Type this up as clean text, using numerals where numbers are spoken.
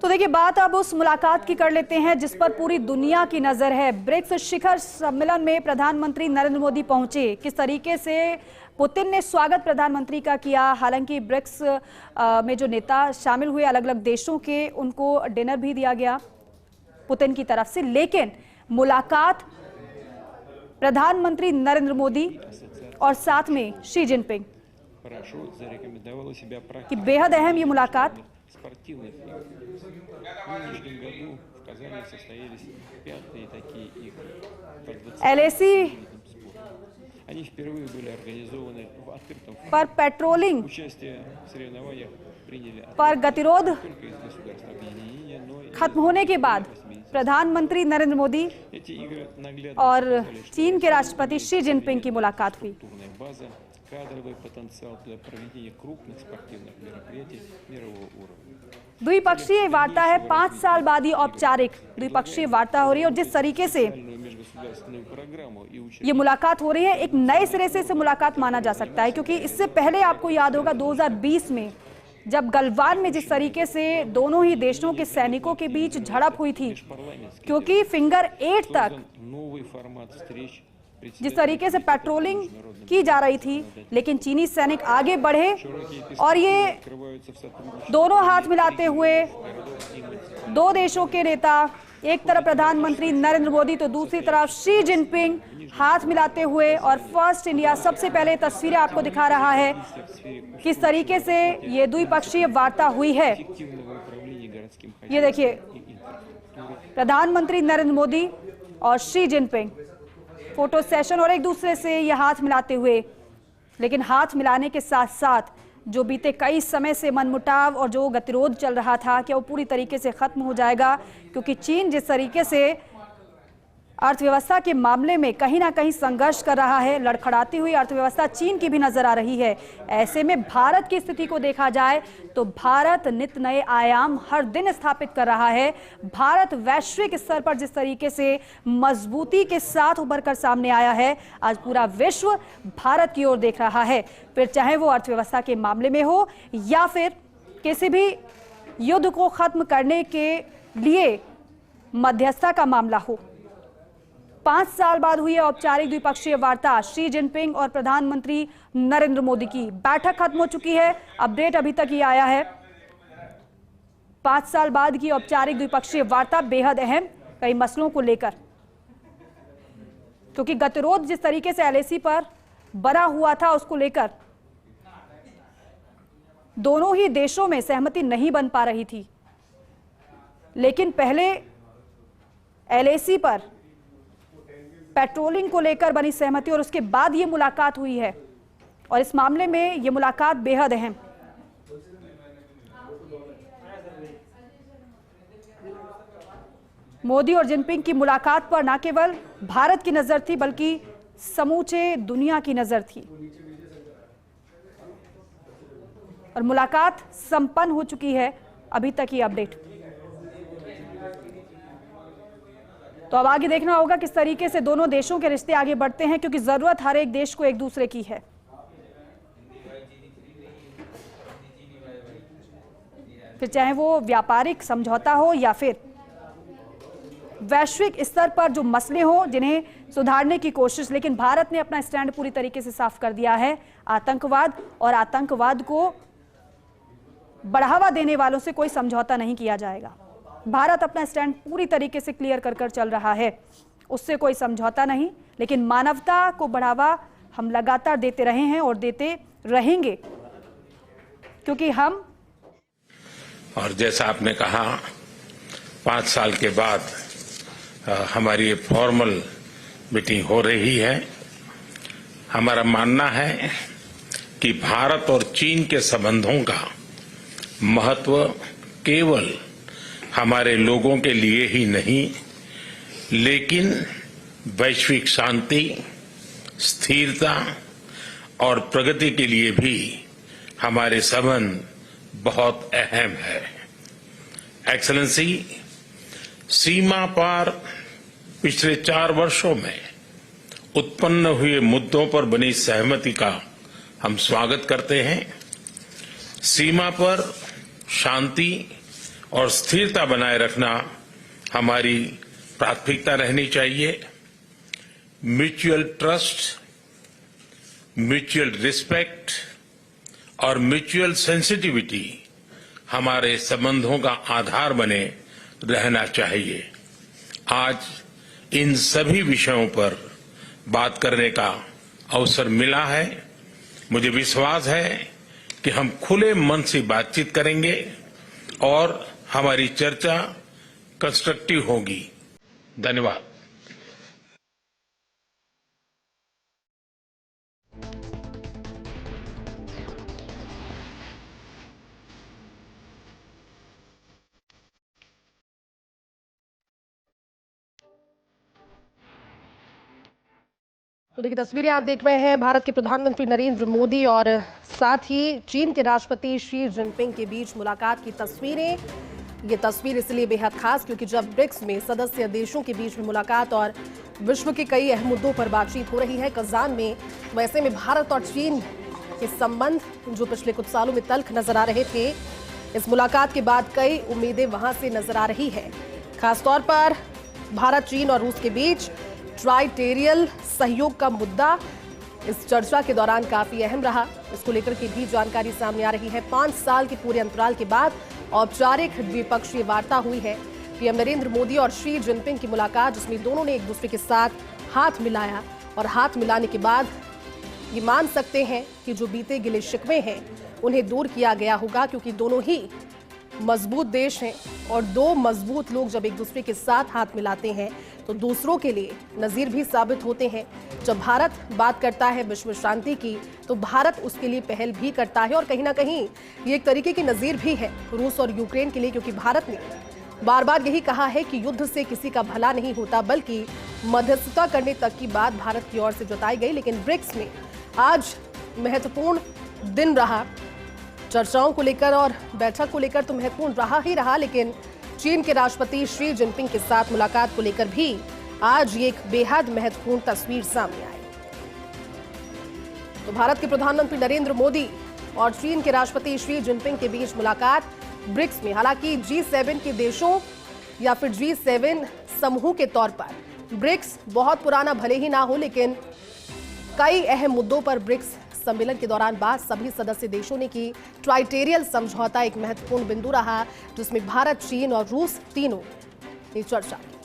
तो देखिए, बात अब उस मुलाकात की कर लेते हैं जिस पर पूरी दुनिया की नजर है। ब्रिक्स शिखर सम्मेलन में प्रधानमंत्री नरेंद्र मोदी पहुंचे। किस तरीके से पुतिन ने स्वागत प्रधानमंत्री का किया। हालांकि ब्रिक्स में जो नेता शामिल हुए अलग अलग देशों के, उनको डिनर भी दिया गया पुतिन की तरफ से, लेकिन मुलाकात प्रधानमंत्री नरेंद्र मोदी और साथ में शी जिनपिंग की बेहद अहम ये मुलाकात। спортивных игр. В нынешнем году в Казани состоялись 5-е такие игры по 20 видам спорта. Они впервые были организованы в открытом формате. पर पेट्रोलिंग Участие в соревнованиях приняли पर गतिरोध только из государств объединения, но и खत्म होने के बाद प्रधानमंत्री नरेंद्र मोदी эти игры наглядно और показали, что चीन के राष्ट्रपति शी जिनपिंग की मुलाकात हुई। структурная база, кадровый потенциал для проведения крупных спортивных мероприятий мирового уровня. द्विपक्षीय वार्ता है, 5 साल बाद ही औपचारिक द्विपक्षीय वार्ता हो रही है। और जिस तरीके से Межгосударственную программу и ये मुलाकात हो रही है, एक नए सिरे से इसे मुलाकात माना जा सकता है, क्योंकि इससे पहले आपको याद होगा 2020 में जब गलवान में जिस तरीके से दोनों ही देशों के सैनिकों के बीच झड़प हुई थी, क्योंकि फिंगर 8 तक новый формат встреч जिस तरीके से पेट्रोलिंग की जा रही थी, लेकिन चीनी सैनिक आगे बढ़े और ये दोनों हाथ मिलाते हुए दो देशों के नेता, एक तरफ प्रधानमंत्री नरेंद्र मोदी तो दूसरी तरफ शी जिनपिंग, हाथ मिलाते हुए और फर्स्ट इंडिया सबसे पहले तस्वीरें आपको दिखा रहा है किस तरीके से ये द्विपक्षीय वार्ता हुई है। ये देखिए, प्रधानमंत्री नरेंद्र मोदी और शी जिनपिंग फोटो सेशन और एक दूसरे से ये हाथ मिलाते हुए, लेकिन हाथ मिलाने के साथ साथ जो बीते कई समय से मनमुटाव और जो गतिरोध चल रहा था, क्या वो पूरी तरीके से खत्म हो जाएगा? क्योंकि चीन जिस तरीके से अर्थव्यवस्था के मामले में कहीं ना कहीं संघर्ष कर रहा है, लड़खड़ाती हुई अर्थव्यवस्था चीन की भी नजर आ रही है। ऐसे में भारत की स्थिति को देखा जाए तो भारत नित नए आयाम हर दिन स्थापित कर रहा है। भारत वैश्विक स्तर पर जिस तरीके से मजबूती के साथ उभर कर सामने आया है, आज पूरा विश्व भारत की ओर देख रहा है, फिर चाहे वो अर्थव्यवस्था के मामले में हो या फिर किसी भी युद्ध को खत्म करने के लिए मध्यस्थता का मामला हो। 5 साल बाद हुई औपचारिक द्विपक्षीय वार्ता शी जिनपिंग और प्रधानमंत्री नरेंद्र मोदी की। बैठक खत्म हो चुकी है, अपडेट अभी तक ये आया है। 5 साल बाद की औपचारिक द्विपक्षीय वार्ता बेहद अहम कई मसलों को लेकर, क्योंकि गतिरोध जिस तरीके से एलएसी पर बना हुआ था, उसको लेकर दोनों ही देशों में सहमति नहीं बन पा रही थी। लेकिन पहले एलएसी पर पेट्रोलिंग को लेकर बनी सहमति और उसके बाद ये मुलाकात हुई है, और इस मामले में ये मुलाकात बेहद अहम। मोदी और जिनपिंग की मुलाकात पर न केवल भारत की नजर थी, बल्कि समूचे दुनिया की नजर थी। और मुलाकात संपन्न हो चुकी है, अभी तक ये अपडेट। तो अब आगे देखना होगा किस तरीके से दोनों देशों के रिश्ते आगे बढ़ते हैं, क्योंकि जरूरत हर एक देश को एक दूसरे की है। फिर चाहे वो व्यापारिक समझौता हो या फिर वैश्विक स्तर पर जो मसले हो जिन्हें सुधारने की कोशिश। लेकिन भारत ने अपना स्टैंड पूरी तरीके से साफ कर दिया है। आतंकवाद और आतंकवाद को बढ़ावा देने वालों से कोई समझौता नहीं किया जाएगा। भारत अपना स्टैंड पूरी तरीके से क्लियर कर चल रहा है, उससे कोई समझौता नहीं। लेकिन मानवता को बढ़ावा हम लगातार देते रहे हैं और देते रहेंगे, क्योंकि हम, और जैसा आपने कहा, 5 साल के बाद हमारी फॉर्मल मीटिंग हो रही है। हमारा मानना है कि भारत और चीन के संबंधों का महत्व केवल हमारे लोगों के लिए ही नहीं, लेकिन वैश्विक शांति, स्थिरता और प्रगति के लिए भी हमारे संबंध बहुत अहम है। एक्सेलेंसी, सीमा पार पिछले 4 वर्षों में उत्पन्न हुए मुद्दों पर बनी सहमति का हम स्वागत करते हैं। सीमा पर शांति और स्थिरता बनाए रखना हमारी प्राथमिकता रहनी चाहिए। म्यूचुअल ट्रस्ट, म्यूचुअल रिस्पेक्ट और म्यूचुअल सेंसिटिविटी हमारे संबंधों का आधार बने रहना चाहिए। आज इन सभी विषयों पर बात करने का अवसर मिला है। मुझे विश्वास है कि हम खुले मन से बातचीत करेंगे और हमारी चर्चा कंस्ट्रक्टिव होगी। धन्यवाद। तो देखिए, तस्वीरें आप देख रहे हैं भारत के प्रधानमंत्री नरेंद्र मोदी और साथ ही चीन के राष्ट्रपति शी जिनपिंग के बीच मुलाकात की तस्वीरें। ये तस्वीर इसलिए बेहद खास क्योंकि जब ब्रिक्स में सदस्य देशों के बीच में मुलाकात और विश्व के कई अहम मुद्दों पर बातचीत हो रही है कजान में, वैसे में भारत और चीन के संबंध जो पिछले कुछ सालों में तल्ख नजर आ रहे थे, इस मुलाकात के बाद कई उम्मीदें वहां से नजर आ रही है। खासतौर पर भारत, चीन और रूस के बीच ट्राइटेरियल सहयोग का मुद्दा इस चर्चा के दौरान काफी अहम रहा। इसको लेकर की भी जानकारी सामने आ रही है। 5 साल के पूरे अंतराल के बाद औपचारिक द्विपक्षीय वार्ता हुई है। पीएम नरेंद्र मोदी और शी जिनपिंग की मुलाकात, जिसमें दोनों ने एक दूसरे के साथ हाथ मिलाया और हाथ मिलाने के बाद ये मान सकते हैं कि जो बीते गिले शिकवे हैं उन्हें दूर किया गया होगा, क्योंकि दोनों ही मजबूत देश हैं और दो मजबूत लोग जब एक दूसरे के साथ हाथ मिलाते हैं तो दूसरों के लिए नजीर भी साबित होते हैं। जब भारत बात करता है विश्व शांति की तो भारत उसके लिए पहल भी करता है और कहीं ना कहीं ये एक तरीके की नजीर भी है रूस और यूक्रेन के लिए, क्योंकि भारत ने बार बार यही कहा है कि युद्ध से किसी का भला नहीं होता, बल्कि मध्यस्थता करने तक की बात भारत की ओर से जताई गई। लेकिन ब्रिक्स में आज महत्वपूर्ण दिन रहा, चर्चाओं को लेकर और बैठक को लेकर तो महत्वपूर्ण रहा ही रहा, लेकिन चीन के राष्ट्रपति शी जिनपिंग के साथ मुलाकात को लेकर भी आज ये एक बेहद महत्वपूर्ण तस्वीर सामने आई। तो भारत के प्रधानमंत्री नरेंद्र मोदी और चीन के राष्ट्रपति शी जिनपिंग के बीच मुलाकात ब्रिक्स में। हालांकि G7 के देशों या फिर G7 समूह के तौर पर ब्रिक्स बहुत पुराना भले ही ना हो, लेकिन कई अहम मुद्दों पर ब्रिक्स सम्मेलन के दौरान बात सभी सदस्य देशों ने की। ट्राइटेरियल समझौता एक महत्वपूर्ण बिंदु रहा, जिसमें भारत, चीन और रूस तीनों ने चर्चा की।